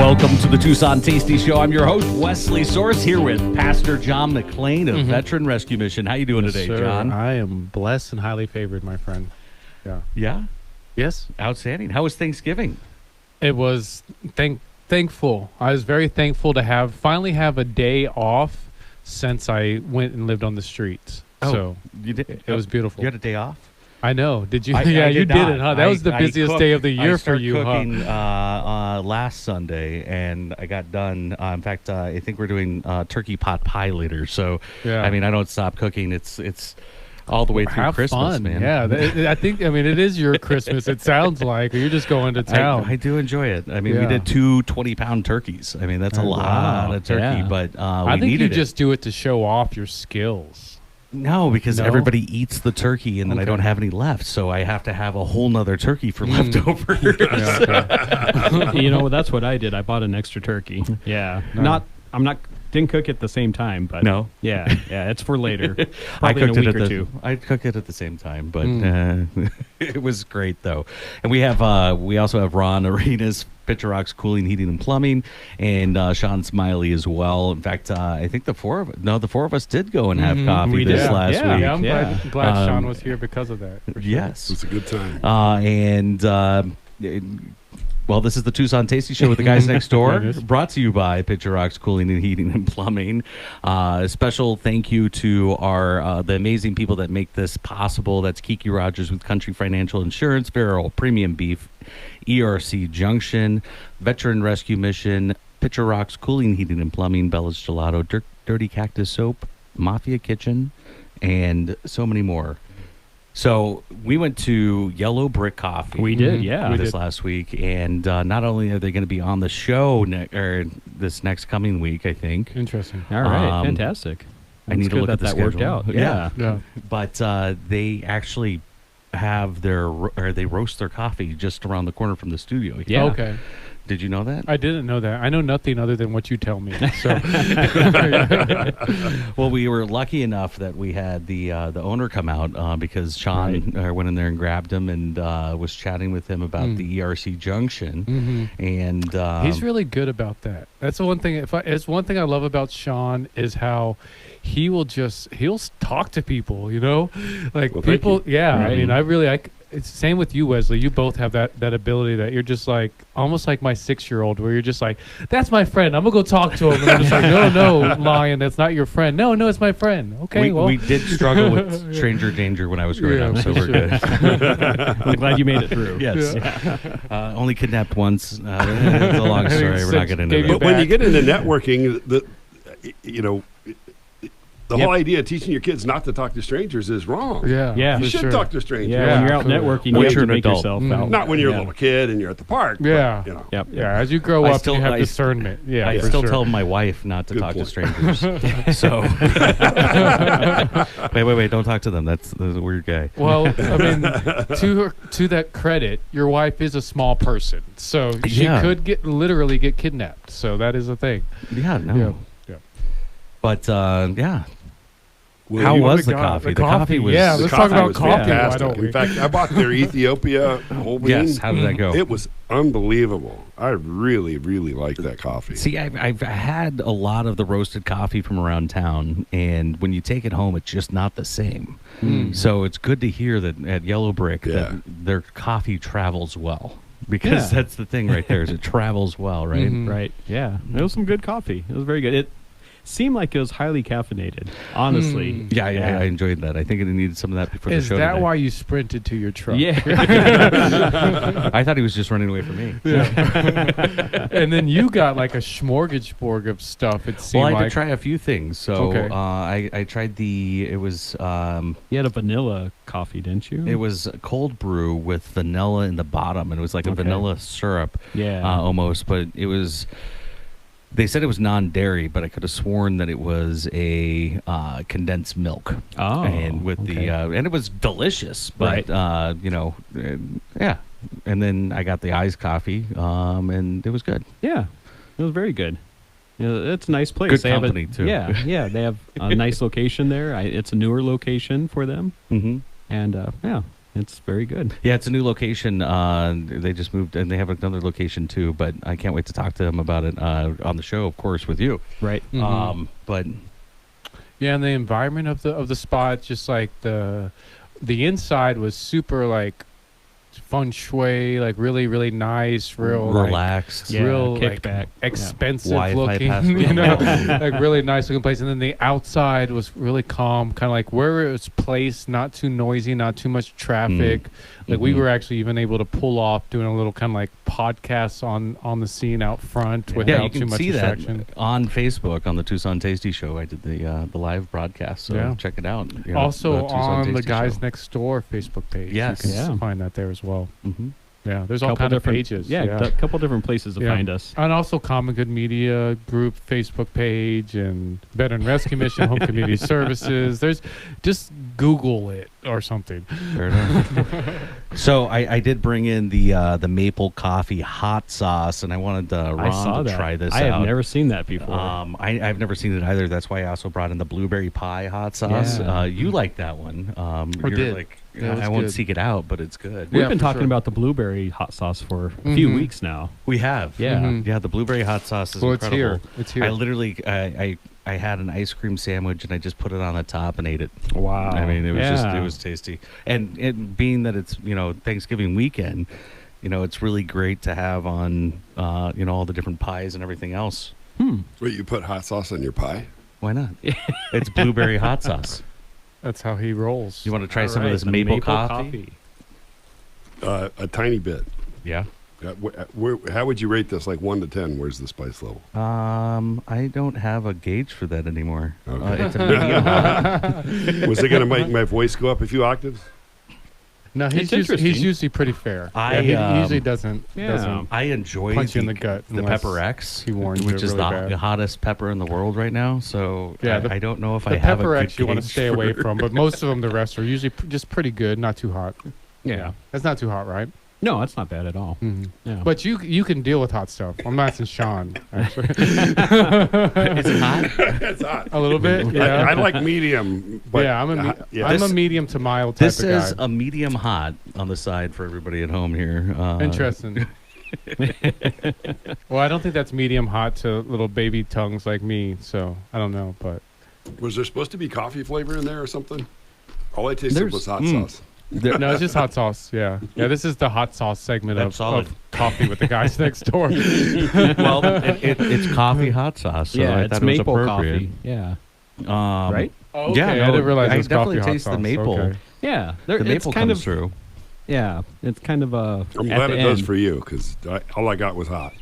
Welcome to the Tucson Tasty Show. I'm your host, Wesley Source, here with Pastor John McLean of Veteran Rescue Mission. How you doing today, sir. John? I am blessed and highly favored, my friend. Yeah. Yeah? Yes. Outstanding. How was Thanksgiving? It was thankful. I was very thankful to finally have a day off since I went and lived on the streets. Oh, so you did? It was beautiful. You had a day off? I know. Did you? I you did not. it, huh? That was the busiest day of the year for you, I started cooking last Sunday, and I got done. In fact, I think we're doing turkey pot pie later. So, Yeah. I mean, I don't stop cooking. It's all the way through Have Christmas, fun. man. Yeah. I mean, it is your Christmas. It sounds like, or you're just going to town. I do enjoy it. I mean, we Yeah. did 2 20-pound turkeys. I mean, that's a lot of turkey, Yeah. but I we think you needed just do it to show off your skills. No, because No? everybody eats the turkey, and then I Okay. don't have any left, so I have to have a whole nother turkey for leftovers. Yeah, okay. You know, that's what I did. I bought an extra turkey. Yeah. No. Didn't cook it at the same time, but No? Yeah, it's for later. I Probably in cooked a it week at or the two. I cooked it at the same time, but it was great though. And we also have Ron Arenas, Picture Rocks Cooling, Heating, and Plumbing, and Sean Smiley as well. In fact, I think the four of us did go and have coffee We this did. last Yeah. week. Yeah, I'm Yeah. glad Sean was here because of that. for sure. Yes. It was a good time. Well, this is the Tucson Tasty Show with the guys next door, It is. brought to you by Picture Rocks Cooling and Heating and Plumbing. A special thank you to our the amazing people that make this possible. That's Kiki Rogers with Country Financial Insurance, Farrell Premium Beef, ERC Junction, Veteran Rescue Mission, Picture Rocks Cooling, Heating and Plumbing, Bella's Gelato, Dirty Cactus Soap, Mafia Kitchen, and so many more. So we went to Yellow Brick Coffee. We did, yeah. This last week, and not only are they going to be on the show this next coming week, I think. Interesting. All right, Um, fantastic. I need That's to look good at the that worked schedule. out. Yeah. Yeah. Yeah. But they actually have they roast their coffee just around the corner from the studio. Yeah. Okay. Did you know that? I didn't know that. I know nothing other than what you tell me. So Well, we were lucky enough that we had the owner come out because Sean went in there and grabbed him and was chatting with him about the ERC Junction, and he's really good about that. That's the one thing. It's one thing I love about Sean is how he'll talk to people. You know, like Well, thank people. you. Yeah. Right. I mean, it's the same with you, Wesley. You both have that ability that you're just like almost like my 6-year-old, where you're just like, "That's my friend. I'm gonna go talk to him." And I'm just like, "No, lion, that's not your friend. No, it's my friend." Okay, we did struggle with stranger danger when I was growing up, so for we're sure. good. I'm glad you made it through. Yes. Only kidnapped once. It's a long story. We're not getting into Gave you that. But when you back. get into networking, the whole idea of teaching your kids not to talk to strangers is wrong. Yeah, Yeah. You for should sure. talk to strangers. Yeah, when you're out networking, you Once have you're to an make adult. yourself Mm. out. Not when you're Yeah. a little kid and you're at the park. but, Yeah. Yep. Yeah, as you grow I up, still- you have I- discernment. Yeah, I for still sure. tell my wife not to Good talk point. to strangers. So, wait, don't talk to them. That's a weird guy. Well, I mean, to that credit, your wife is a small person, so she Yeah. could literally get kidnapped. So that is a thing. Yeah, no. Yeah. But yeah, Well, how you- was the God, coffee? The coffee was. Yeah, the let's talk about was coffee. Why fantastic. don't we? In fact, I bought their Ethiopia whole bean. Yes. How did that go? It was unbelievable. I really, really liked that coffee. See, I've had a lot of the roasted coffee from around town, and when you take it home, it's just not the same. So it's good to hear that at Yellow Brick that their coffee travels well, because Yeah. that's the thing right there is it travels well, right? Mhm. Right. Yeah. It was some good coffee. It was very good. It seemed like it was highly caffeinated, honestly. Yeah, I enjoyed that. I think it needed some of that before Is the show. that today. why you sprinted to your truck? Yeah. I thought he was just running away from me. And then you got like a smorgasbord of stuff. It seemed Well, I had like. to try a few things. So Okay. I tried it was You had a vanilla coffee, didn't you? it was a cold brew with vanilla in the bottom, and it was like a Okay. vanilla syrup Yeah. almost, but it was. They said it was non-dairy, but I could have sworn that it was a condensed milk. Oh, and with okay. and it was delicious. But Right. yeah. And then I got the iced coffee, and it was good. Yeah, it was very good. You know, it's a nice place. Good They have company, too. Yeah, they have a nice location there. It's a newer location for them, Mm-hmm. and yeah, It's very good. Yeah, it's a new location. They just moved, and they have another location too. But I can't wait to talk to them about it on the show, of course, with you. Right. But Yeah, and the environment of the spot, just like the inside was super like feng shui, like really really nice, real like, relaxed. Yeah, real kicked like back. expensive Wi-Fi looking, password. you know, like really nice looking place. And then the outside was really calm, kind of like where it was placed, not too noisy, not too much traffic. Like we Mhm. were actually even able to pull off doing a little kind of like podcasts on the scene out front Yeah, without you too can much see distraction. that on Facebook on the Tucson Tasty Show. I did the live broadcast, so Yeah. check it out. You know, Also Tucson on the Tasty Guys Show. Next Door Facebook page. Yes. You can Yeah. find that there as well. Mhm. Yeah, there's all Couple kind of different pages. Yeah, a couple different places to Yeah. find us. And also Common Good Media Group Facebook page and Veteran Rescue Mission Home Community Services. There's just Google it or something. Fair enough. So I did bring in the maple coffee hot sauce, and I wanted I Ron saw to that. try this I out. have never seen that before. I've never seen it either. That's why I also brought in the blueberry pie hot sauce. Yeah. You like that one? You're did. like, Yeah, it was I won't good. seek it out, but it's good. We've Yeah, been for talking sure. about the blueberry hot sauce for a few Mhm. weeks now. We have, Yeah. Mhm. yeah. The blueberry hot sauce is Well, it's incredible. here. It's here. I literally, I had an ice cream sandwich and I just put it on the top and ate it. Wow. I mean, it was just, Yeah. it was tasty. And it being that it's, Thanksgiving weekend, it's really great to have on, all the different pies and everything else. Wait, you put hot sauce on your pie? Why not? It's blueberry hot sauce. That's how he rolls. You want to try All some right, of this the maple coffee? A tiny bit. Yeah. How would you rate this? Like 1 to 10, where's the spice level? I don't have a gauge for that anymore. Okay. It's a medium hot. Was it going to make my voice go up a few octaves? No, It's he's interesting. usually pretty fair. I, He um, usually doesn't I enjoy punch you in the gut. the unless pepper X, he warns which you is really the bad. hottest pepper in the world right now. So Yeah, I don't know if The I have pepper a good X you want to gauge stay away for- from, but most of them, the rest are usually just pretty good, not too hot. Yeah. That's not too hot, right? No, that's not bad at all. Mhm. Yeah. But you can deal with hot stuff. I'm asking Sean, actually. Is it hot? It's hot. A little bit, I yeah. like medium. But Yeah, I'm yeah. I'm a medium to mild type This of is guy. a medium hot on the side for everybody at home here. Interesting. Well, I don't think that's medium hot to little baby tongues like me, so I don't know, but Was there supposed to be coffee flavor in there or something? All I tasted There's- was hot sauce. no, it's just hot sauce. Yeah, this is the hot sauce segment That's solid. of coffee with the guys next door. Well, it's coffee hot sauce. So yeah, I it's thought it was maple appropriate. coffee. Yeah. Right? Oh, Yeah, okay. no, I didn't realize I it was definitely coffee hot taste the sauce. maple. Okay. Yeah. The maple kind comes of, through. Yeah. It's kind of a. I'm at glad the it does end. for you because all I got was hot.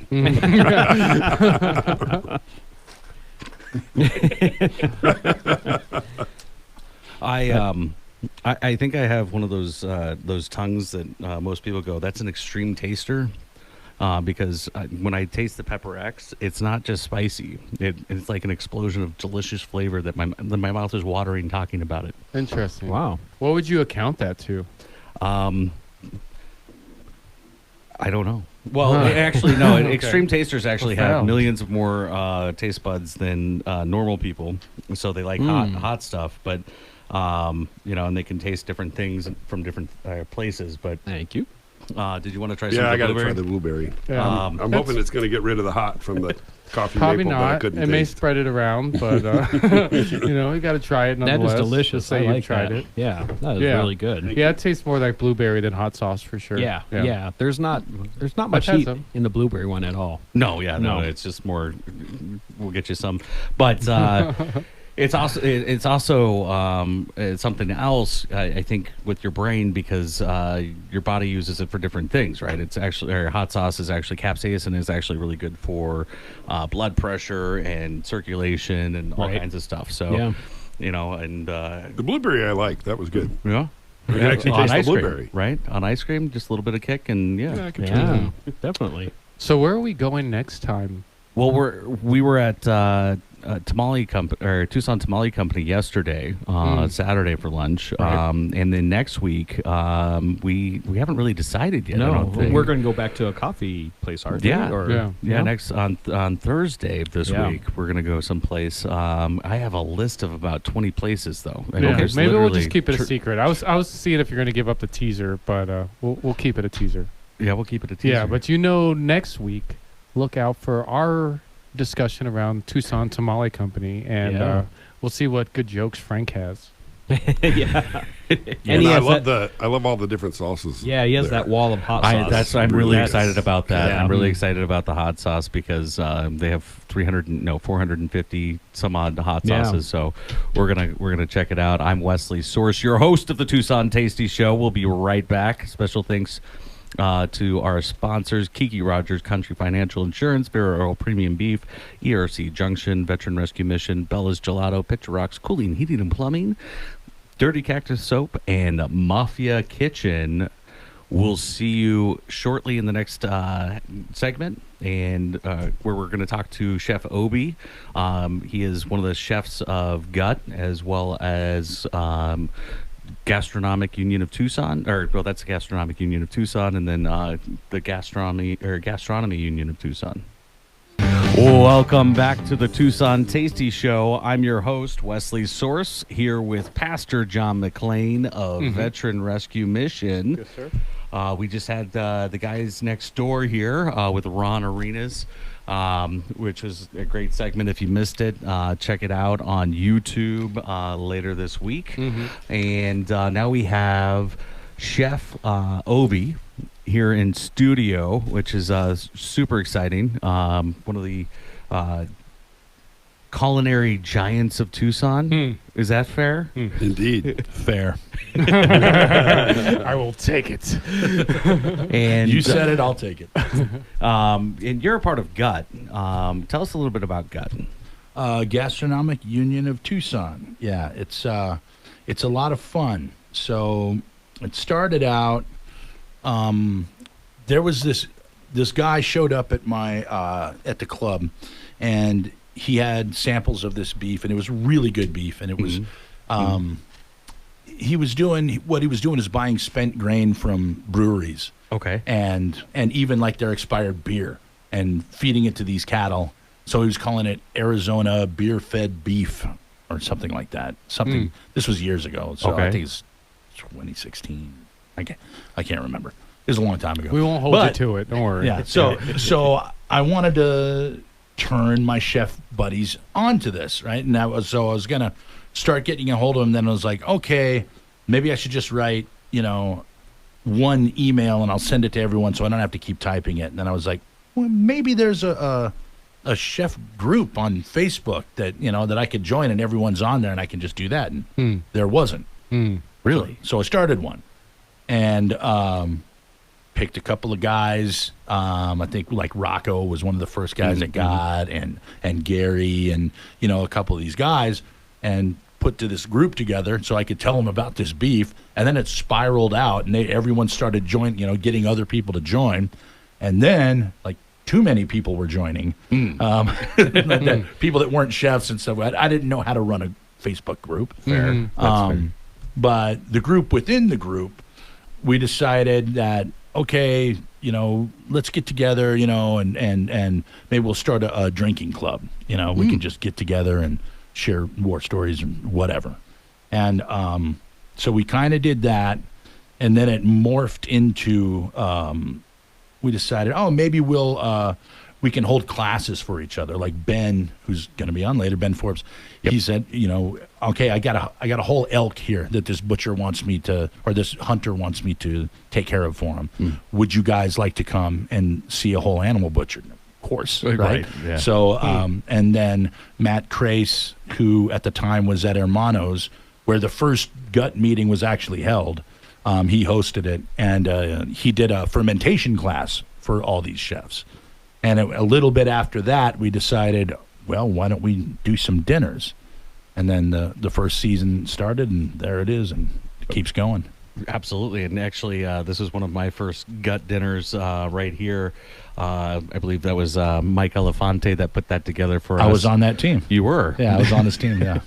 I think I have one of those tongues that most people go, that's an extreme taster. Because when I taste the Pepper X, it's not just spicy. It's like an explosion of delicious flavor that my mouth is watering talking about it. Interesting. Wow. What would you account that to? I don't know. Well, Huh. actually, no. Okay. Extreme tasters actually have Profound. millions of more taste buds than normal people, so they like hot stuff. But and they can taste different things from different places. But Thank you. did you want to try some Yeah, I of the got to blueberry? try the blueberry. Yeah. I'm That's- hoping it's going to get rid of the hot from the coffee Probably maple, but I not. couldn't It may taste. spread it around, but you got to try it That nonetheless. is delicious. Just say I you've like tried that. it. Yeah. That is Yeah. really good. Yeah, it tastes more like blueberry than hot sauce for sure. Yeah. There's not much had heat some. in the blueberry one at all. No, yeah, no. No. It's just more. We'll get you some, but it's also it's something else. I think with your brain because your body uses it for different things, right? It's actually hot sauce is actually capsaicin is actually really good for blood pressure and circulation and all Right. kinds of stuff. So Yeah. and The blueberry I like. That was good. yeah. I can actually On taste the ice cream, blueberry. right? On ice cream, just a little bit of kick, and I can try Yeah. Definitely. So where are we going next time? Well, we were at tamale company or Tucson Tamale Company yesterday, Saturday for lunch, Right. and then next week we haven't really decided yet. I No, don't think. we're going to go back to a coffee place, aren't Yeah. we? Or, Yeah. Yeah, next on Thursday of this Yeah. week, we're gonna go someplace. I have a list of about 20 places though. I mean, Yeah, there's maybe we'll literally just keep it a secret. I was seeing if you're going to give up the teaser, but we'll keep it a teaser. Yeah, we'll keep it a teaser. Yeah, but next week, look out for our discussion around Tucson Tamale Company, and Yeah. we'll see what good jokes Frank has. yeah. And he I has love that- I love all the different sauces. Yeah, he has there. that wall of hot sauce. I'm really Yes. excited about that. Yeah. I'm really excited about the hot sauce because they have 450 some odd hot Yeah. sauces. So we're gonna check it out. I'm Wesley Source, your host of the Tucson Tasty Show. We'll be right back. Special thanks to our sponsors: Kiki Rogers Country Financial Insurance, Vero Premium Beef, ERC Junction, Veteran Rescue Mission, Bella's Gelato, Picture Rocks Cooling, Heating and Plumbing, Dirty Cactus Soap, and Mafia Kitchen. We'll see you shortly in the next segment, and where we're going to talk to Chef Obi. He is one of the chefs of Gut, as well as Gastronomic Union of Tucson, that's the Gastronomic Union of Tucson, and then the Gastronomy Union of Tucson. Welcome back to the Tucson Tasty Show. I'm your host, Wesley Source, here with Pastor John McLean of Veteran Rescue Mission. Yes, sir. We just had the guys next door here with Ron Arenas, which was a great segment. If you missed it, check it out on YouTube later this week. And now we have Chef Obi here in studio, which is super exciting. One of the culinary giants of Tucson. Is that fair? Indeed. Fair. I will take it. And You said it, I'll take it. and you're a part of Gut. Tell us a little bit about Gut. Gastronomic Union of Tucson. Yeah, it's a lot of fun. So it started out. There was this guy showed up at my at the club, and he had samples of this beef, and it was really good beef, and it was. He was doing what he was doing is buying spent grain from breweries. Okay. And even like their expired beer and feeding it to these cattle. So he was calling it Arizona beer fed beef or something like that. This was years ago. So Okay. I think it's 2016. I can't remember. It was a long time ago. We won't hold But- you to it. Don't worry. Yeah. So I wanted to turn my chef buddies onto this, right? And I was gonna start getting a hold of them. Then I was like, okay, maybe I should just write, one email and I'll send it to everyone so I don't have to keep typing it. And then I was like, well, maybe there's a chef group on Facebook that that I could join and everyone's on there and I can just do that. And there wasn't. Really? So I started one and picked a couple of guys. I think like Rocco was one of the first guys I got, and Gary, and a couple of these guys, and put to this group together so I could tell them about this beef. And then it spiraled out, and everyone started getting other people to join, and then like too many people were joining. People that weren't chefs and stuff. I didn't know how to run a Facebook group. Fair. That's fair. But the group within the group, we decided that, okay, let's get together, and maybe we'll start a drinking club. We can just get together and share war stories and whatever. And so we kind of did that, and then it morphed into we decided, maybe we can hold classes for each other. Like Ben, who's going to be on later, Ben Forbes, he said, okay, I got a whole elk here that this butcher wants me to, or this hunter wants me to take care of for him. Would you guys like to come and see a whole animal butchered? Of course, right? Yeah. So, and then Matt Crace, who at the time was at Hermanos, where the first gut meeting was actually held, he hosted it, and he did a fermentation class for all these chefs. And a little bit after that, we decided, well, why don't we do some dinners? And then the first season started, and there it is, and it keeps going. Absolutely, and actually, this was one of my first gut dinners right here. I believe that was Mike Elefante that put that together for us. I was on that team. You were? Yeah, I was on his team, yeah.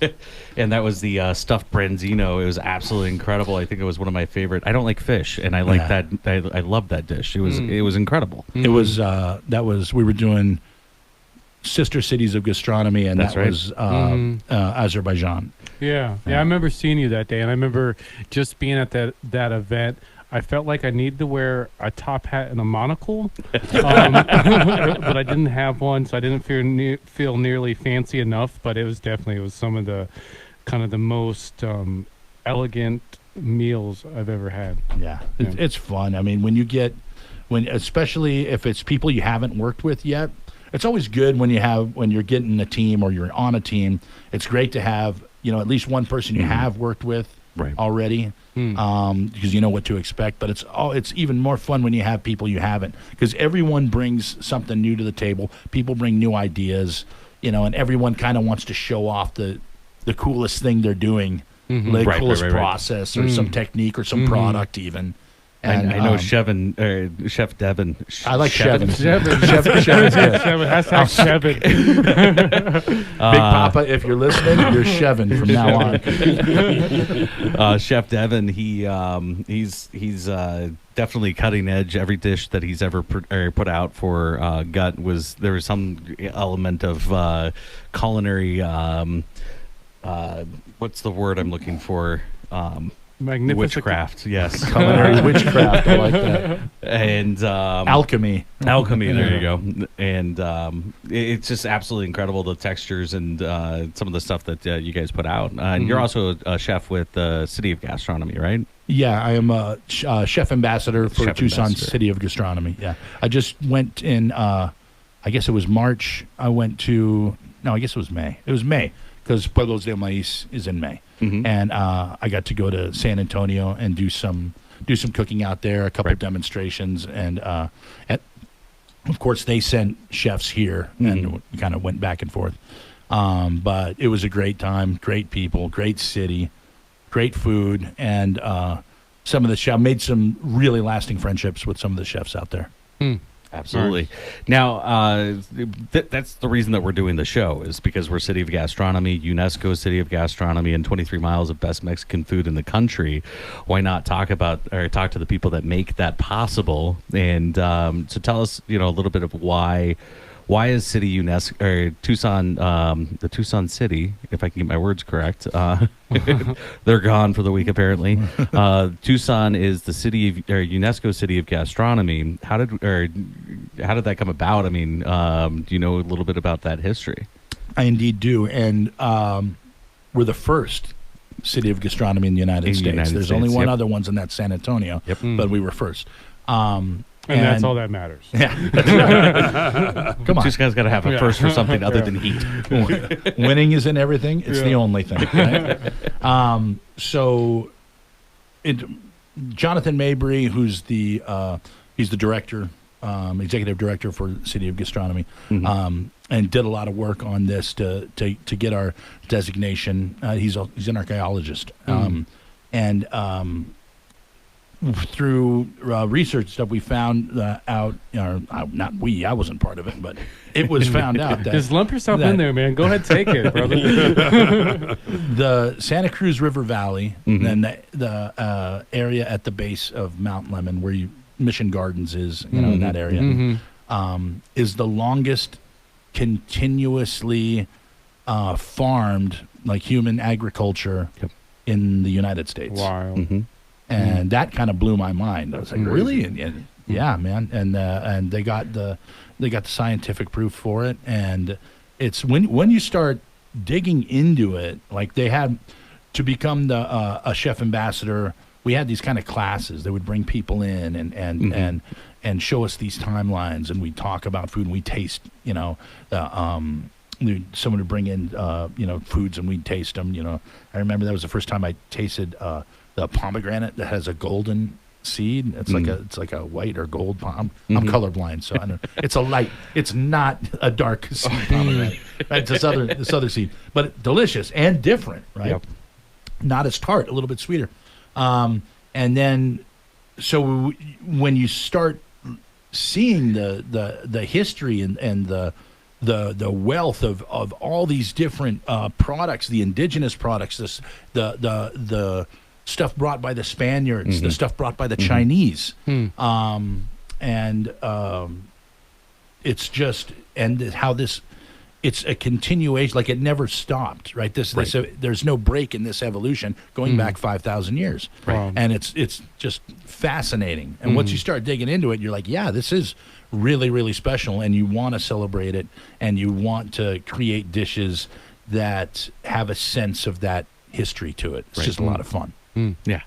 And that was the stuffed branzino. It was absolutely incredible. I think it was one of my favorite. I don't like fish, and I like Yeah. that. I love that dish. It was incredible. It was, we were doing Sister Cities of Gastronomy, and That's that right. was Azerbaijan. Yeah. I remember seeing you that day, and I remember just being at that event. I felt like I needed to wear a top hat and a monocle, but I didn't have one, so I didn't feel nearly fancy enough. But it was some of the kind of the most elegant meals I've ever had. Yeah, it's fun. I mean, especially if it's people you haven't worked with yet, it's always good when you're getting a team or you're on a team. It's great to have, at least one person you have worked with already, because you know what to expect. But it's even more fun when you have people you haven't, because everyone brings something new to the table. People bring new ideas, and everyone kind of wants to show off the coolest thing they're doing, the coolest process or some technique or some product even. And I know Chef Devin. I like Chevin. Chevin's good. Hashtag Chevin. Big Papa, if you're listening, you're Chevin from now on. Chef Devin, he's definitely cutting edge. Every dish that he's ever put out for Gut there was some element of culinary. What's the word I'm looking for? Magnificent Witchcraft, yes. Culinary witchcraft, I like that. And alchemy. There you go. And it's just absolutely incredible, the textures and some of the stuff that you guys put out. And you're also a chef with the City of Gastronomy, right? Yeah, I am a chef ambassador for Tucson City of Gastronomy. Yeah, I just went in. I guess it was March. I guess it was May. It was May, because Pueblos del Maíz is in May. And I got to go to San Antonio and do some cooking out there, a couple of demonstrations, and of course they sent chefs here, and we kind of went back and forth. But it was a great time, great people, great city, great food, and some of the chefs made some really lasting friendships with some of the chefs out there. Absolutely. Right. Now, that's the reason that we're doing the show, is because we're City of Gastronomy, UNESCO City of Gastronomy, and 23 miles of best Mexican food in the country. Why not talk to the people that make that possible? And so tell us, a little bit of why is City UNESCO or Tucson, the Tucson City, if I can get my words correct, they're gone for the week apparently. Tucson is the UNESCO City of Gastronomy. How did that come about? I mean, do you know a little bit about that history? I indeed do, and we're the first City of Gastronomy in the United States. There's only one other ones, and that's San Antonio. But we were first. And that's all that matters. Yeah, that's come on. Tucson's got to have a first for something other than heat. Winning isn't everything; it's the only thing. Right? Jonathan Mabry, who's he's the director, executive director for City of Gastronomy, and did a lot of work on this to get our designation. He's an archaeologist, and through research stuff, we found out, I wasn't part of it, but it was found out that just lump yourself in there, man. Go ahead, take it, brother. The Santa Cruz River Valley, and the area at the base of Mount Lemmon, where Mission Gardens is, in that area, is the longest continuously farmed, like human agriculture, in the United States. Wow. And that kind of blew my mind. I was like, really? And yeah, man. And they got the scientific proof for it. And it's when you start digging into it, like they had to become a chef ambassador. We had these kind of classes. They would bring people in and show us these timelines, and we talk about food, and we taste. Someone would bring in foods, and we'd taste them. I remember that was the first time I tasted the pomegranate that has a golden seed. It's like a white or gold I'm colorblind, so I don't. It's a light. It's not a dark seed pomegranate. Right? It's this other seed, but delicious and different. Right? Yep. Not as tart, a little bit sweeter. And and then when you start seeing the history and the wealth of all these different products, the indigenous products, the stuff brought by the Spaniards, the stuff brought by the Chinese, it's just, and how this, it's a continuation, like it never stopped, right? There's no break in this evolution going back 5,000 years, Right. and it's just fascinating. And once you start digging into it, you're like, yeah, this is really, really special, and you want to celebrate it, and you want to create dishes that have a sense of that history to it. It's just a lot of fun. Yeah.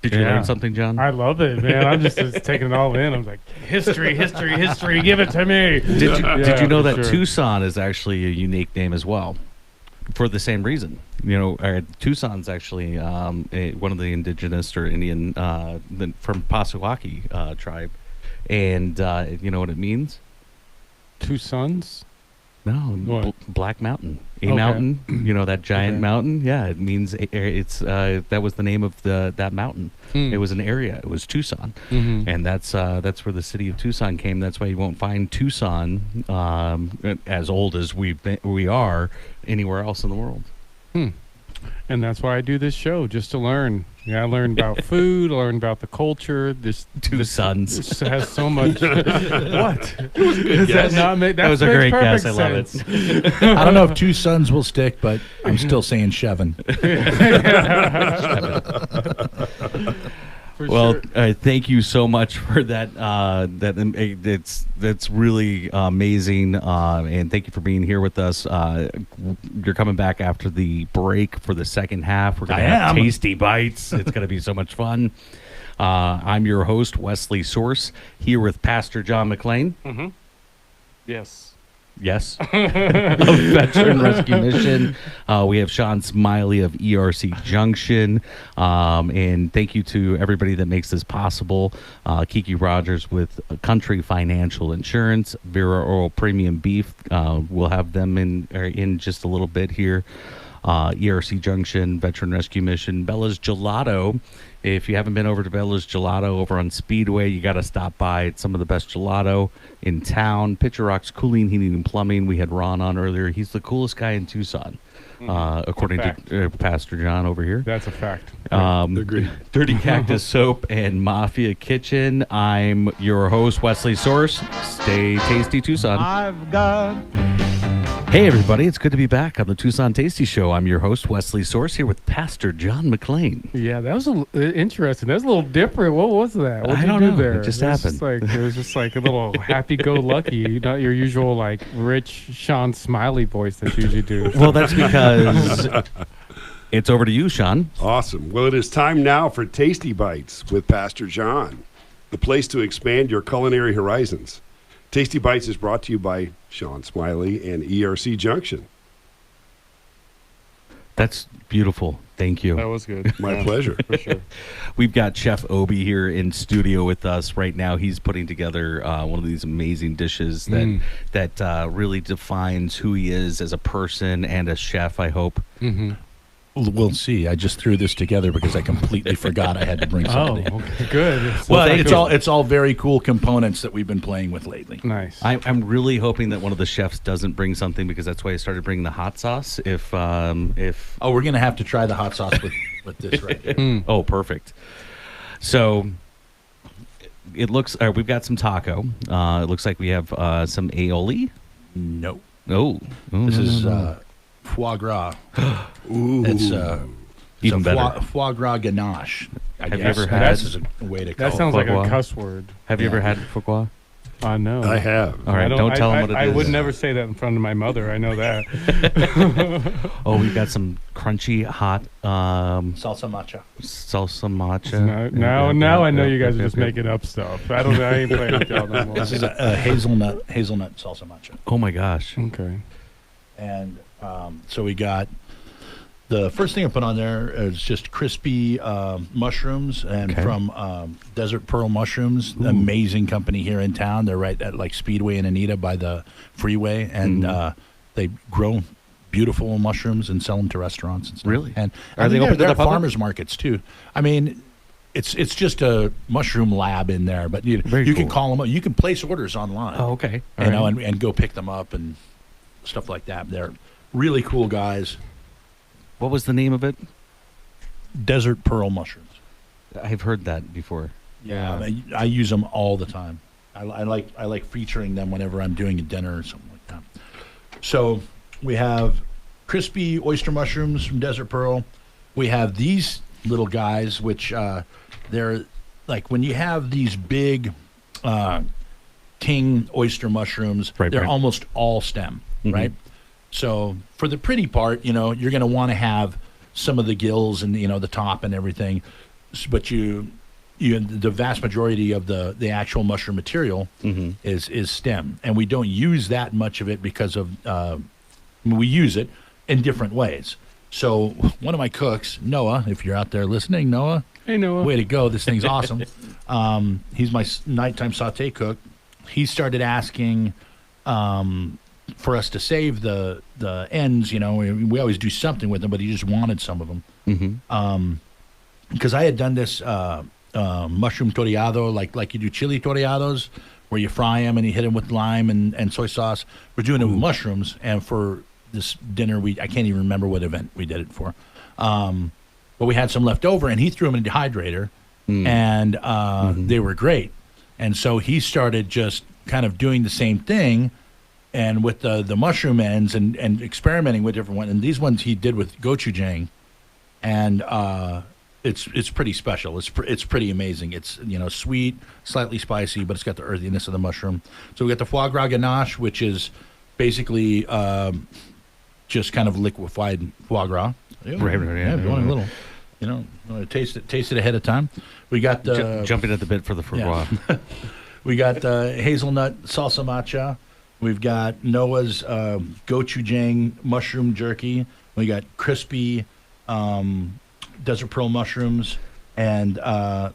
Did you learn something, John? I love it, man. I'm just taking it all in. I'm like, history, history, history. Give it to me. Did you know that for sure. Tucson is actually a unique name as well, for the same reason? Tucson's actually one of the indigenous or Indian from Passawaki tribe, and you know what it means? Two sons? No, What? Black Mountain, Okay. mountain. You know that giant Okay. mountain? Yeah, it means it's that was the name of that mountain. It was an area. It was Tucson, and that's where the city of Tucson came. That's why you won't find Tucson as old as we are anywhere else in the world. And that's why I do this show, just to learn. Yeah, I learn about food, I learn about the culture. This has so much. What? guess. That was a great guess. I love it. I don't know if two sons will stick, but I'm still saying Chevin. Well, thank you so much for that. That's really amazing, and thank you for being here with us. You're coming back after the break for the second half. We're going to have tasty bites. It's going to be so much fun. I'm your host, Wesley Source, here with Pastor John McLean. Yes. Yes. Of Veteran Rescue Mission. We have Sean Smiley of ERC Junction. And thank you to everybody that makes this possible. Kiki Rogers with Country Financial Insurance, Vera Oral Premium Beef. We'll have them in just a little bit here. ERC Junction, Veteran Rescue Mission, Bella's Gelato. If you haven't been over to Bella's Gelato over on Speedway, you got to stop by. It's some of the best gelato in town. Picture Rocks Cooling, Heating, and Plumbing. We had Ron on earlier. He's the coolest guy in Tucson, according to Pastor John over here. That's a fact. Agreed. Dirty Cactus Soap and Mafia Kitchen. I'm your host, Wesley Source. Stay tasty, Tucson. I've got Hey, everybody. It's good to be back on the Tucson Tasty Show. I'm your host, Wesley Source, here with Pastor John McLean. Yeah, that was interesting. That was a little different. What was that? What I did don't you do know. there? It just was happened. It was just like a little happy-go-lucky, not your usual like rich Sean Smiley voice that you usually do. Well, that's because it's over to you, Sean. Awesome. Well, it is time now for Tasty Bites with Pastor John, the place to expand your culinary horizons. Tasty Bites is brought to you by Sean Smiley and ERC Junction. That's beautiful. Thank you. That was good. My pleasure. For sure. We've got Chef Obi here in studio with us right now. He's putting together one of these amazing dishes that really defines who he is as a person and a chef, I hope. We'll see. I just threw this together because I completely forgot I had to bring Oh, something. okay, good. Well, thank you. it's all very cool components that we've been playing with lately. Nice. I'm really hoping that one of the chefs doesn't bring something, because that's why I started bringing the hot sauce. If Oh, we're gonna have to try the hot sauce with this right here. Oh, perfect. So it looks we've got some taco. It looks like we have some aioli. No, Oh, this is foie gras. Ooh. It's Even a better. foie gras ganache. I Have you guess ever that's had- a way to call That sounds like foie a gras. cuss word. Have you Yeah. ever had foie gras? I know. I have. All right, don't tell him what it is. I would never say that in front of my mother. I know that. Oh, we've got some crunchy hot salsa matcha. salsa matcha. Now I know you guys are just making up stuff. I don't know. I ain't playing with y'all no more. This is a hazelnut salsa matcha. Oh my gosh. Okay. And so we got the first thing I put on there is just crispy mushrooms, and Okay. from Desert Pearl Mushrooms, amazing company here in town. They're right at like Speedway and Anita by the freeway, and they grow beautiful mushrooms and sell them to restaurants and stuff. Really? And Are I they think open to they're the at public? farmers markets too. I mean, it's just a mushroom lab in there, but you Very you can cool. call them up. You can place orders online. Oh, okay. You know, and go pick them up and stuff like that. They're really cool guys. What was the name of it? Desert pearl mushrooms. I've heard that before. Yeah, I use them all the time. I like featuring them whenever I'm doing a dinner or something like that. So we have crispy oyster mushrooms from Desert Pearl. We have these little guys, which they're like when you have these big king oyster mushrooms, Right, they're right. almost all stem, right? So for the pretty part, you know, you're going to want to have some of the gills and, you know, the top and everything, but the vast majority of the actual mushroom material is stem, and we don't use that much of it because of we use it in different ways. So one of my cooks, Noah, if you're out there listening, Noah, Hey, Noah. way to go! This thing's awesome. He's my nighttime saute cook. He started asking for us to save the ends. You know, we always do something with them, but he just wanted some of them. Because I had done this mushroom toreado, like you do chili toreados, where you fry them and you hit them with lime and soy sauce. We're doing it with mushrooms, and for this dinner, I can't even remember what event we did it for. But we had some left over, and he threw them in the dehydrator, and they were great. And so he started just kind of doing the same thing, and with the mushroom ends and experimenting with different ones. And these ones he did with gochujang, and it's pretty special. It's pretty amazing. It's, you know, sweet, slightly spicy, but it's got the earthiness of the mushroom. So we got the foie gras ganache, which is basically just kind of liquefied foie gras. Right, Yeah, if you want a little, you know, you want to taste it ahead of time. We got Jumping at the bit for the foie yeah. gras. We got hazelnut salsa matcha. We've got Noah's gochujang mushroom jerky. We got crispy desert pearl mushrooms, and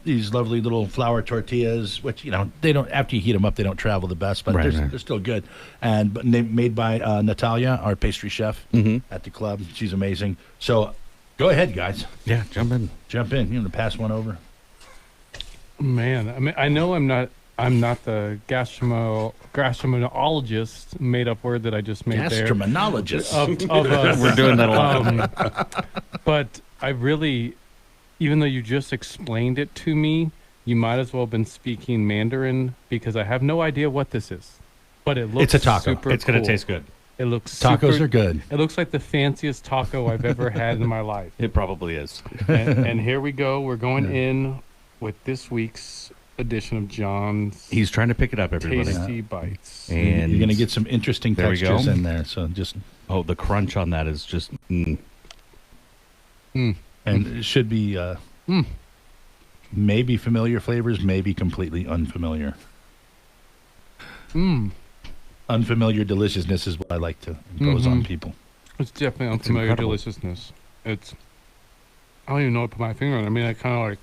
these lovely little flour tortillas, which, you know, they don't, after you heat them up, they don't travel the best, but they're still good. And made by Natalia, our pastry chef at the club. She's amazing. So go ahead, guys. Yeah, jump in. Jump in. You want to pass one over? Man, I mean, I know I'm not the gastroenterologist made up word that I just made there. Gastroenterologist. Of us. We're doing that a lot. But I really, even though you just explained it to me, you might as well have been speaking Mandarin, because I have no idea what this is. But it looks It's a taco. super It's going to cool. taste good. It looks Tacos super, are good. It looks like the fanciest taco I've ever had in my life. It probably is. And here we go. We're going in with this week's edition of John's He's trying to pick it up, everybody. Tasty Bites. And You're going to get some interesting There we textures go. in there. So just oh, the crunch on that is just. and it should be maybe familiar flavors, maybe completely unfamiliar. Unfamiliar deliciousness is what I like to impose on people. It's definitely unfamiliar incredible. deliciousness. It's, I don't even know what to put my finger on. I mean, I kind of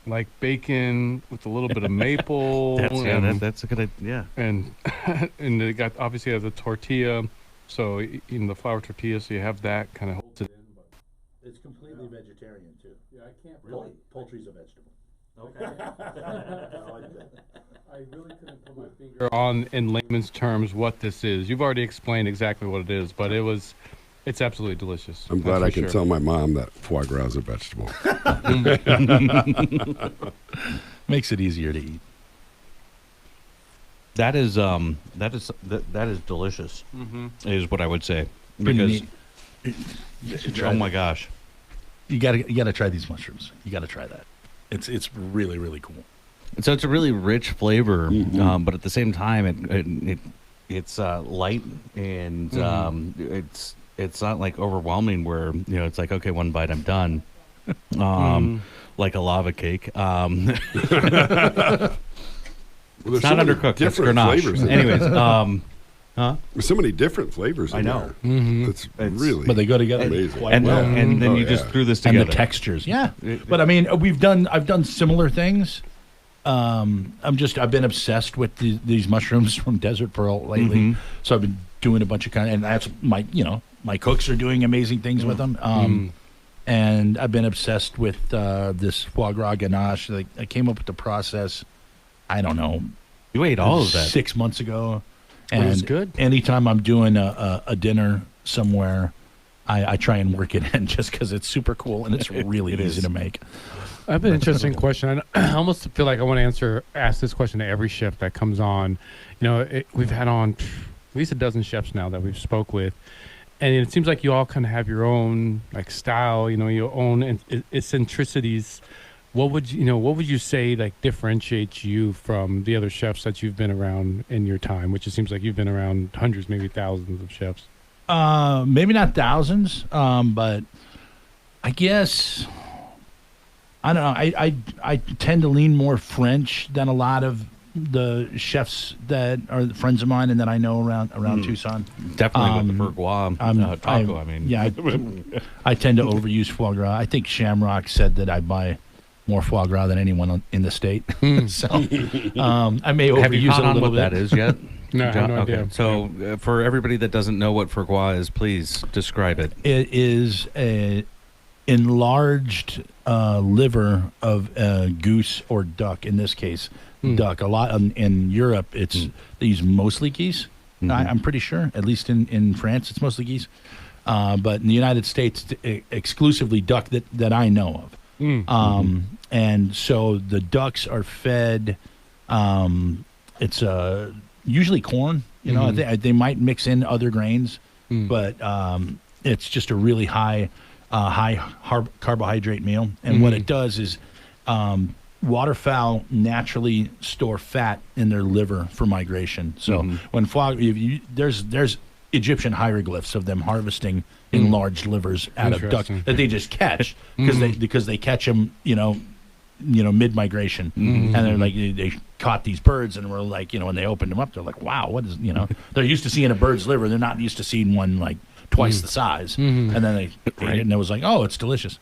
like bacon with a little bit of maple. That's a good idea. And and they got, obviously has a tortilla, so in the flour tortilla, so you have that kind of holds it in. It's completely vegetarian too. Yeah, I can't Really, poultry's a vegetable. I really couldn't put my finger on, in layman's terms, what this is. You've already explained exactly what it is, but it's absolutely delicious. I'm glad I can tell my mom that foie gras is a vegetable. Makes it easier to eat. That is delicious. Is what I would say. Pretty Because oh my gosh, You gotta try these mushrooms. You gotta try that. It's really, really cool. so it's a really rich flavor, but at the same time, it's light and it's not like overwhelming where, you know, it's like, okay, one bite, I'm done. Like a lava cake. Well, It's not undercooked. That's different grenache. flavors. Anyways, There's so many different flavors. I in know. there. It's really. But they go together Amazing. quite and well. and then Oh, you just yeah. threw this And together. the textures, yeah. But I mean, I've done similar things. I've been obsessed with these mushrooms from Desert Pearl lately. So I've been doing a bunch of and that's my cooks are doing amazing things with them. and I've been obsessed with this foie gras ganache. Like, I came up with the process, I don't know, You ate all of that. 6 months ago. It And was good. anytime I'm doing a dinner somewhere, I try and work it in just because it's super cool and it's really easy to make. I have an interesting question. I almost feel like I want to ask this question to every chef that comes on. You know, we've had on at least a dozen chefs now that we've spoke with, and it seems like you all kind of have your own like style. You know, your own eccentricities. What would you say like differentiates you from the other chefs that you've been around in your time? Which it seems like you've been around hundreds, maybe thousands of chefs. Maybe not thousands, but I guess I don't know. I tend to lean more French than a lot of the chefs that are friends of mine and that I know around Tucson. Definitely with the foie gras taco. I mean, yeah, I tend to overuse foie gras. I think Shamrock said that I buy more foie gras than anyone in the state. So I may overuse have you it caught a on little what bit. that is yet? No, I have no Okay. idea. So for everybody that doesn't know what foie gras is, please describe it. It is a enlarged liver of a goose or duck. In this case, duck. A lot in Europe, they use mostly geese. I'm pretty sure. At least in France, it's mostly geese. But in the United States, exclusively duck that I know of. And so the ducks are fed. It's usually corn. You know, they might mix in other grains, but it's just a really high carbohydrate meal. And what it does is waterfowl naturally store fat in their liver for migration. So when there's Egyptian hieroglyphs of them harvesting enlarged livers out of ducks that they just catch because they catch them, mid migration, and they're like they caught these birds and were like, when they opened them up, they're like, wow, what is they're used to seeing a bird's liver, they're not used to seeing one like twice the size, and then they ate it and it was like, oh, it's delicious.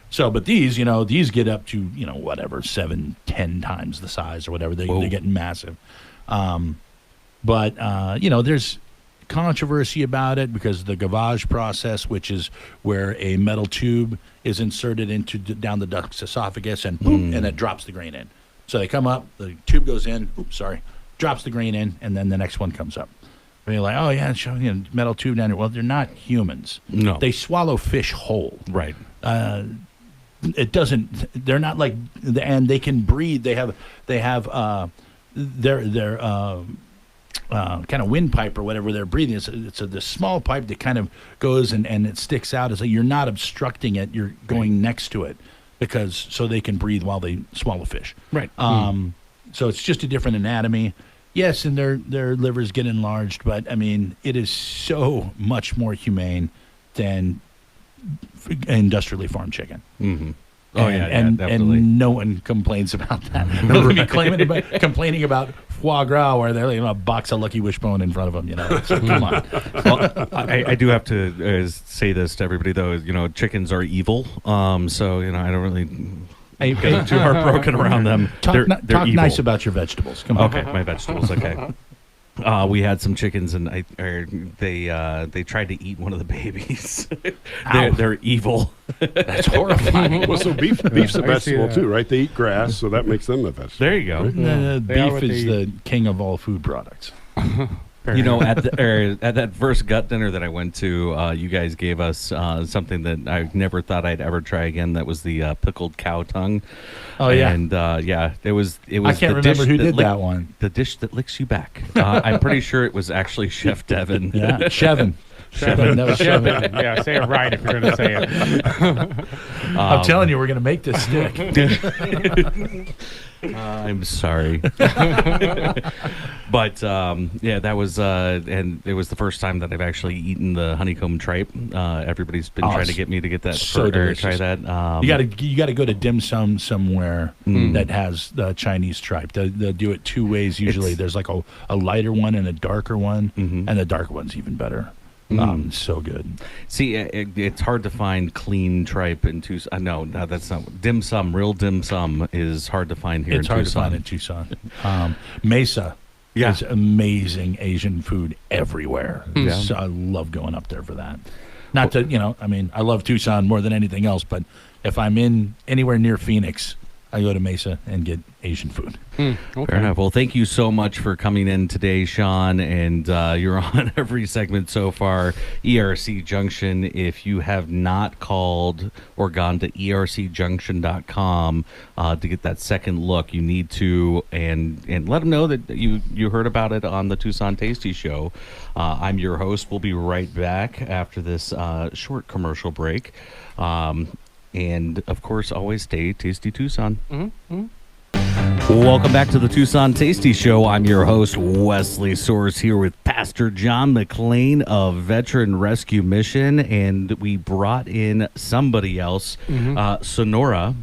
So, but these get up to 7-10 times the size or whatever. They're getting massive. But there's controversy about it because the gavage process, which is where a metal tube is inserted down the duck's esophagus and boom, and it drops the grain in. So they come up, the tube goes in, drops the grain in, and then the next one comes up. And you're like, oh yeah, metal tube down here. Well, they're not humans. No, they swallow fish whole. Right. It doesn't. They're not like, and they can breathe. They have their kind of windpipe or whatever they're breathing. It's this small pipe that kind of goes and it sticks out. It's like you're not obstructing it. You're going next to it so they can breathe while they swallow fish. Right. So it's just a different anatomy. Yes, and their livers get enlarged, but I mean, it is so much more humane than industrially farmed chicken. Oh, definitely. And no one complains about that. They'll be complaining about foie gras where they're a box of Lucky Wishbone in front of them. So come on. Well, I do have to say this to everybody though. Chickens are evil. So I don't really get too heartbroken around them. They're evil. Nice about your vegetables. Come on. Okay, my vegetables. Okay. We had some chickens, and they tried to eat one of the babies. They're evil. That's horrifying. Well, so beef's a vegetable too, right? They eat grass, so that makes them a vegetable. There you go. Right? Beef is the king of all food products. At that first gut dinner that I went to, you guys gave us something that I never thought I'd ever try again. That was the pickled cow tongue. Oh yeah, and it was. I can't remember who did that one. The dish that licks you back. I'm pretty sure it was actually Chef Devin. Yeah, Chevin. That was Chevin. Yeah, say it right if you're going to say it. I'm telling you, we're going to make this stick. I'm sorry. But that was and it was the first time that I've actually eaten the honeycomb tripe. Everybody's been trying to get me to get that try that. You got to go to dim sum somewhere that has the Chinese tripe. They'll do it two ways usually. There's like a lighter one and a darker one, and the darker one's even better. So good. See, it's hard to find clean tripe in Tucson. No, that's not dim sum. Real dim sum is hard to find here. It's hard to find in Tucson. Mesa is amazing Asian food everywhere. So I love going up there for that. Not to, I mean, I love Tucson more than anything else, but if I'm in anywhere near Phoenix, I go to Mesa and get Asian food. Okay. Fair enough. Well, thank you so much for coming in today, Sean. And you're on every segment so far. ERC Junction. If you have not called or gone to ercjunction.com to get that second look, you need to, and let them know that you heard about it on the Tucson Tasty Show. I'm your host. We'll be right back after this short commercial break. And, of course, always stay tasty, Tucson. Welcome back to the Tucson Tasty Show. I'm your host, Wesley Soares, here with Pastor John McLean of Veteran Rescue Mission. And we brought in somebody else, Sonora,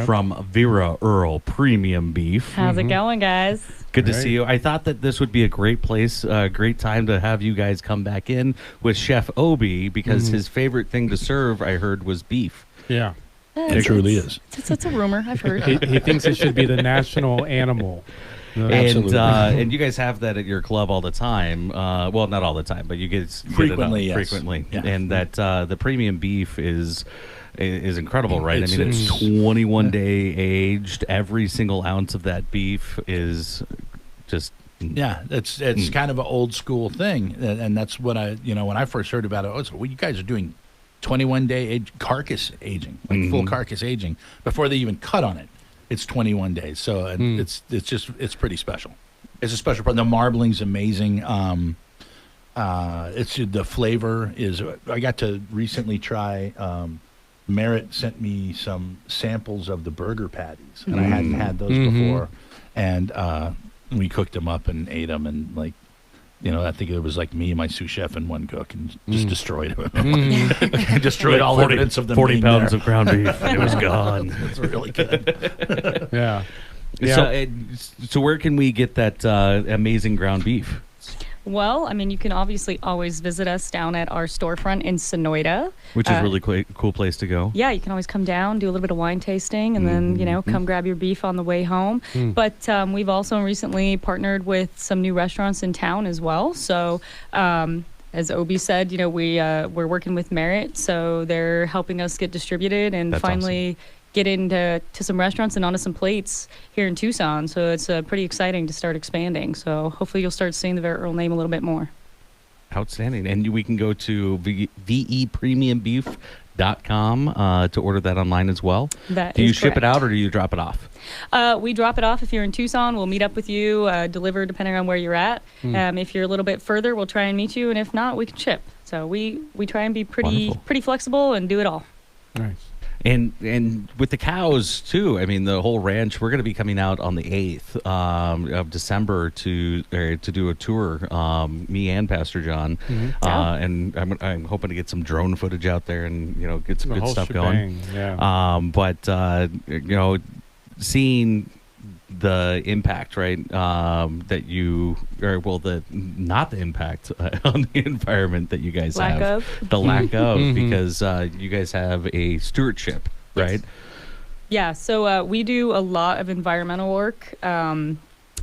from Vera Earl Premium Beef. How's it going, guys? Good to see you. I thought that this would be a great place, a great time to have you guys come back in with Chef Obi, because his favorite thing to serve, I heard, was beef. Yeah. It truly is. It's a rumor, I've heard. He thinks it should be the national animal. And you guys have that at your club all the time. Well, not all the time, but you get Frequently, it yes. frequently. Yeah. And that the premium beef is incredible, right? It's- I mean, it's 21 day aged. Every single ounce of that beef is just Yeah, it's kind of an old school thing, and that's what when I first heard about it, well, you guys are doing 21-day carcass aging, like full carcass aging, before they even cut on it. It's 21 days, so it's pretty special. It's a special part. The marbling's amazing. It's the flavor is. I got to recently try. Merritt sent me some samples of the burger patties, and I hadn't had those before, and we cooked them up and ate them, and I think it was like me and my sous chef and one cook, and just destroyed them. Destroyed all evidence of them 40 being pounds there. of ground beef. It was gone. It's really good. Yeah. So where can we get that amazing ground beef? Well, I mean, you can obviously always visit us down at our storefront in Sonoita. Which is really cool place to go. Yeah, you can always come down, do a little bit of wine tasting, and then, come grab your beef on the way home. But we've also recently partnered with some new restaurants in town as well. So as Obi said, we're working with Merritt, so they're helping us get distributed and That's finally get into some restaurants and onto some plates here in Tucson. So it's pretty exciting to start expanding. So hopefully you'll start seeing the Vera Earl name a little bit more. Outstanding. And we can go to vepremiumbeef.com to order that online as well. That Do you is ship it correct. out or do you drop it off? We drop it off if you're in Tucson. We'll meet up with you, deliver depending on where you're at. If you're a little bit further, we'll try and meet you. And if not, we can ship. So we try and be Wonderful. pretty flexible and do it all. Nice. And with the cows too, I mean the whole ranch. We're going to be coming out on the 8th of December to do a tour. Me and Pastor John, and I'm hoping to get some drone footage out there and get some The good whole stuff shebang, going. Yeah. Seeing the impact, right? Not the impact on the environment that you guys Lack have. of? The lack of, because you guys have a stewardship, right? Yeah, so we do a lot of environmental work.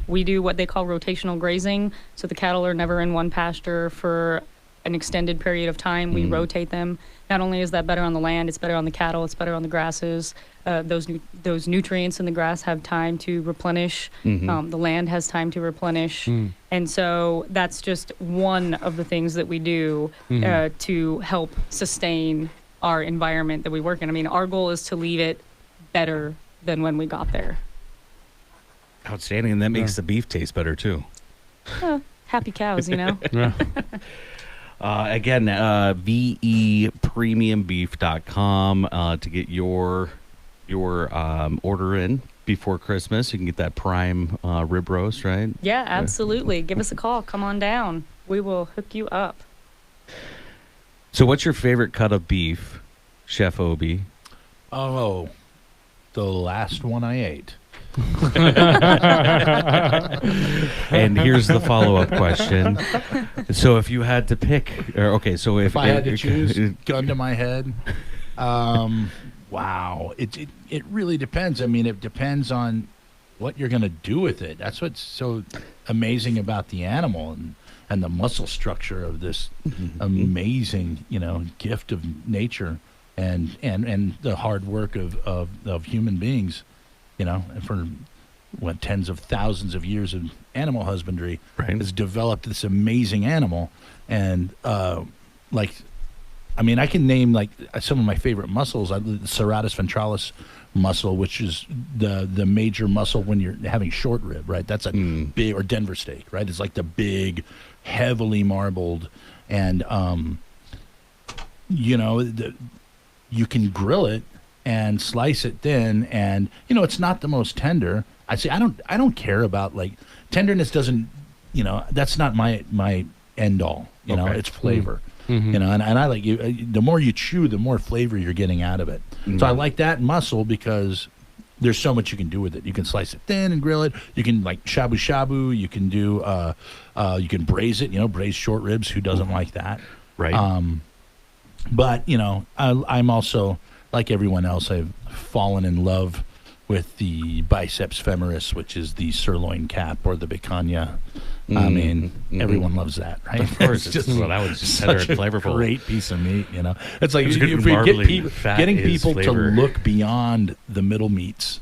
We do what they call rotational grazing. So the cattle are never in one pasture for an extended period of time. We rotate them. Not only is that better on the land, it's better on the cattle, it's better on the grasses. Those nutrients in the grass have time to replenish. The land has time to replenish. And so that's just one of the things that we do to help sustain our environment that we work in. I mean, our goal is to leave it better than when we got there. Outstanding, and that makes the beef taste better too. Happy cows, Yeah. Again, vepremiumbeef.com to get your order in before Christmas. You can get that prime rib roast, right? Yeah, absolutely. Give us a call. Come on down. We will hook you up. So what's your favorite cut of beef, Chef Obi? Oh, the last one I ate. And here's the follow-up question. So if you had to pick, if I had to choose, gun to my head, wow, it really depends. I mean, it depends on what you're going to do with it. That's what's so amazing about the animal, and the muscle structure of this amazing, gift of nature, and the hard work of human beings, and for tens of thousands of years of animal husbandry has developed this amazing animal. And I can name some of my favorite muscles. The serratus ventralis muscle, which is the major muscle when you're having short rib, right? That's a big, or Denver steak, right? It's like the big, heavily marbled, and you can grill it and slice it thin, and it's not the most tender. I don't care about tenderness. Doesn't that's not my end all. It's flavor. And I like the more you chew, the more flavor you're getting out of it. So I like that muscle because there's so much you can do with it. You can slice it thin and grill it. You can shabu shabu. You can do you can braise it. Braise short ribs. Who doesn't like that? Right. But I'm also like everyone else. I've fallen in love with the biceps femoris, which is the sirloin cap or the picanha. I mean, everyone loves that, right? Of course, it's just that was such a flavorful, great piece of meat. It's like It's if good you marbly get people, fat getting is people flavor. to look beyond the middle meats.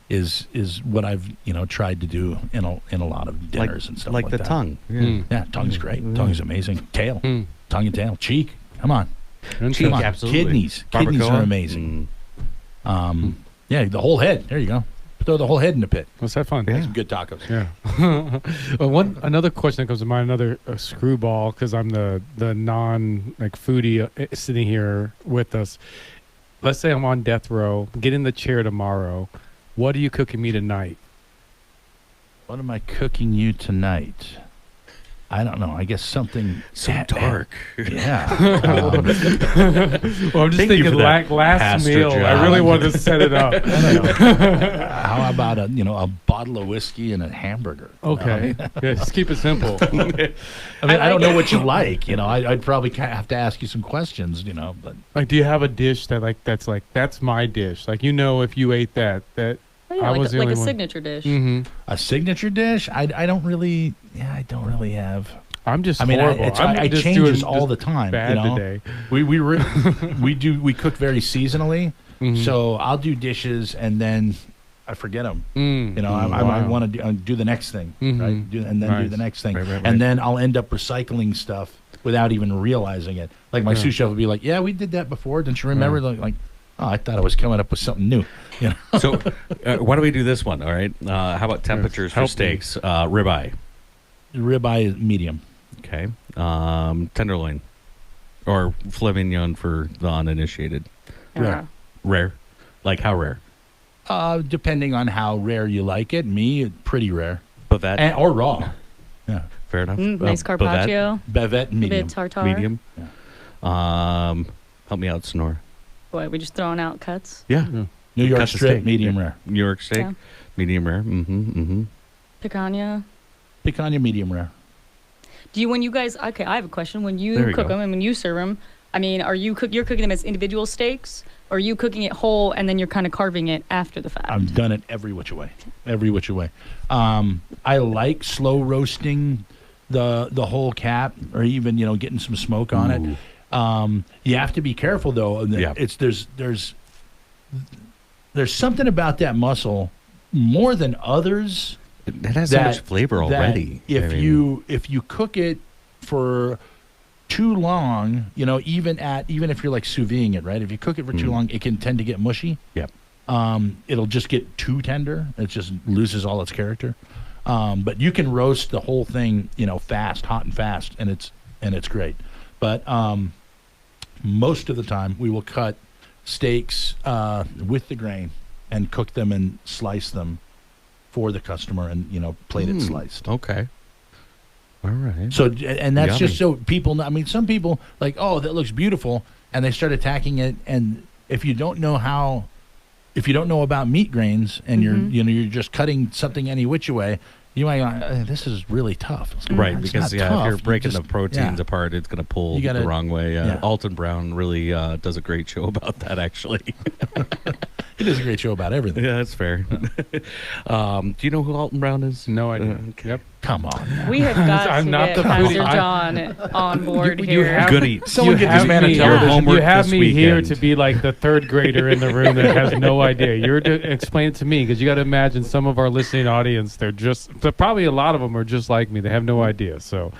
Is what I've tried to do in a lot of dinners and stuff like the that. tongue. Yeah, tongue's great. Tongue's amazing. Tail, tongue and tail, cheek. Come on, Cheek, come on. absolutely. Kidneys Barbacoa. are amazing. Yeah, the whole head. There you go. Throw the whole head in the pit. Was that fun? Make some good tacos. Yeah. Another question that comes to mind, another screwball, because I'm the non foodie sitting here with us. Let's say I'm on death row, get in the chair tomorrow. What are you cooking me tonight? What am I cooking you tonight? I don't know. I guess something So dark. Yeah. Well, I'm just Thank you thinking for that, last Pastor meal. John. I really wanted to set it up. How about a bottle of whiskey and a hamburger? Okay. Yeah, just keep it simple. I don't know what you like. I'd probably have to ask you some questions. But Do you have a dish that's my dish? If you ate that Oh, yeah, I like was a, the like only a one. signature dish. a signature dish, I don't really have. I'm just I mean, horrible. it just changes doing all the just time. Bad today. We cook very seasonally, Mhm. so I'll do dishes and then I forget them. I Wow. want to do the next thing, Mhm. right? Do Nice. the next thing, Right. and then I'll end up recycling stuff without even realizing it. Like my Yeah. sous chef would be like, "Yeah, we did that before. Don't you remember?" Like, oh, I thought I was coming up with something new. So, why don't we do this one? All right. How about temperatures for Help me. steaks? Ribeye. Ribeye is medium. Okay. Tenderloin, or filet mignon for the uninitiated. Rare. Rare. Like how rare? Depending on how rare you like it. Me, pretty rare, Bavette. or raw. Yeah, Fair enough. Nice Bavette, carpaccio. bavette A medium. bit tartare. medium. Help me out, Snore. What, we just throwing out cuts? Yeah. New York Cut the strip, steak. medium rare. New York steak, Yeah. medium rare. Mm-hmm. Picanha. Picanha, medium rare. Do you, when you guys, okay, I have a question. When you There you cook go. them and when you serve them, I mean, you're cooking them as individual steaks, or are you cooking it whole and then you're kind of carving it after the fact? I've done it every which way. I like slow roasting the whole cap, or even getting some smoke on it. You have to be careful though. Yeah. There's something about that muscle more than others. It has so much flavor that already. If you cook it for too long, even if you're like sous videing it, right? If you cook it for too long, it can tend to get mushy. Yep. It'll just get too tender. It just loses all its character. But you can roast the whole thing, fast, hot and fast, and it's great. But most of the time, we will cut steaks with the grain and cook them and slice them for the customer, and plate it sliced. Okay. All right. So, and that's just Yummy. so people know. I mean, some people like, oh, that looks beautiful, and they start attacking it. And if you don't know about meat grains, and you're just cutting something any which way, you might go, this is really tough. It's Right, it's because not if tough. you're You breaking just- the proteins yeah. apart, it's going to pull You gotta- the wrong way. yeah. Alton Brown really does a great show about that, actually. He does a great show about everything. Yeah, that's fair. Do you know who Alton Brown is? No idea. Yep. Come on. now. We have got I'm to not get the Pastor foodie. John on board You here. have- Good eats. Someone get this man a me, television. Homework you have this me here weekend. to be like the third grader in the room that has no idea. You're to explain it to me because you got to imagine some of our listening audience. Probably a lot of them are just like me. They have no idea. So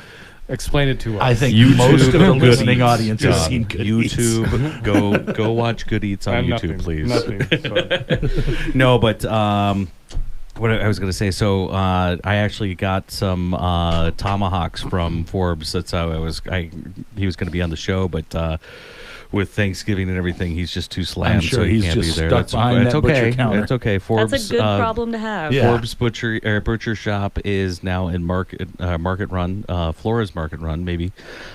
explain it to us. I think YouTube most of the Good listening Eats, audience has John. seen Good Eats. YouTube. Go watch Good Eats on I'm YouTube, nothing, please. Nothing. So. No, but what I was going to say. So I actually got some tomahawks from Forbes. That's how he was going to be on the show, but with Thanksgiving and everything, he's just too slammed, sure so he he's can't just be there. stuck That's behind it's that butcher okay. counter. It's okay. Forbes. That's a good problem to have. Yeah. Forbes Butcher Shop is now in Market Run, Flores Market Run, maybe,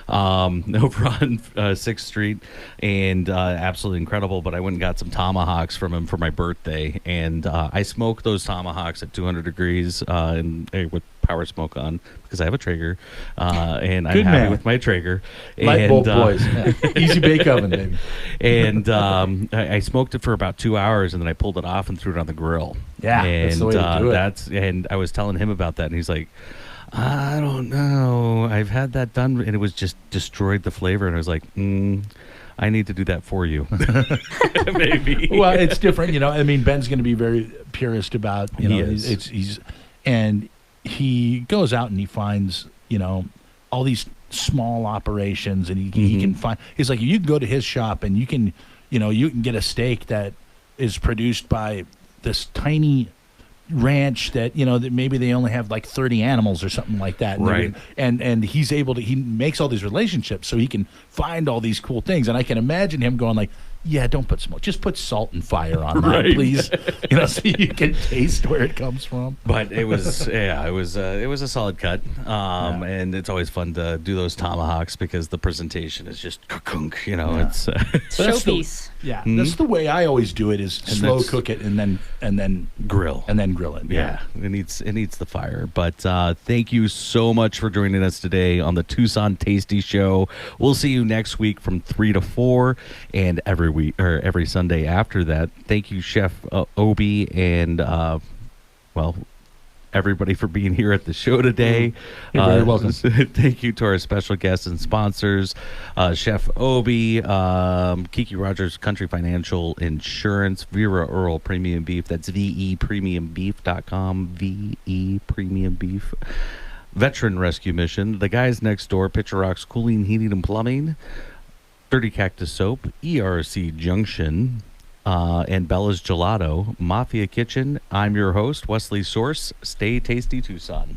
over on 6th Street, and absolutely incredible. But I went and got some tomahawks from him for my birthday, and I smoked those tomahawks at 200 degrees and with power smoke on because I have a Traeger, and I'm Good happy man. with my Traeger. Light And, bulb boys. Yeah. Easy bake oven, baby. And I smoked it for about 2 hours, and then I pulled it off and threw it on the grill. Yeah, and that's the way to do it. And I was telling him about that, and he's like, I don't know. I've had that done, and it was just destroyed the flavor. And I was like, I need to do that for you. Maybe. Well, it's different, I mean, Ben's going to be very purist about, He is. And he goes out and he finds, all these small operations, and he can find. He's like, you can go to his shop and you can get a steak that is produced by this tiny ranch that that maybe they only have like 30 animals or something like that, Right. and he makes all these relationships so he can find all these cool things, and I can imagine him going like, yeah, don't put smoke, just put salt and fire on that, Right. please, so you can taste where it comes from. But it was it was a solid cut, and it's always fun to do those tomahawks because the presentation is just kunk, it's That's the- Showpiece. Yeah, that's the way I always do it, is And slow that's- cook it and then grill. grill it. Yeah, it needs the fire. But thank you so much for joining us today on the Tucson Tasty Show. We'll see you next week from 3 to 4, and every Sunday after that. Thank you, Chef Obi, and everybody for being here at the show today. You're very welcome. Thank you to our special guests and sponsors, Chef Obi, Kiki Rogers Country Financial Insurance, Vera Earl Premium Beef, that's vepremiumbeef.com, VE Premium Beef, Veteran Rescue Mission, The Guys Next Door, Pitcher Rocks Cooling, Heating, and Plumbing, Dirty Cactus Soap, ERC Junction, and Bella's Gelato, Mafia Kitchen. I'm your host, Wesley Source. Stay tasty, Tucson.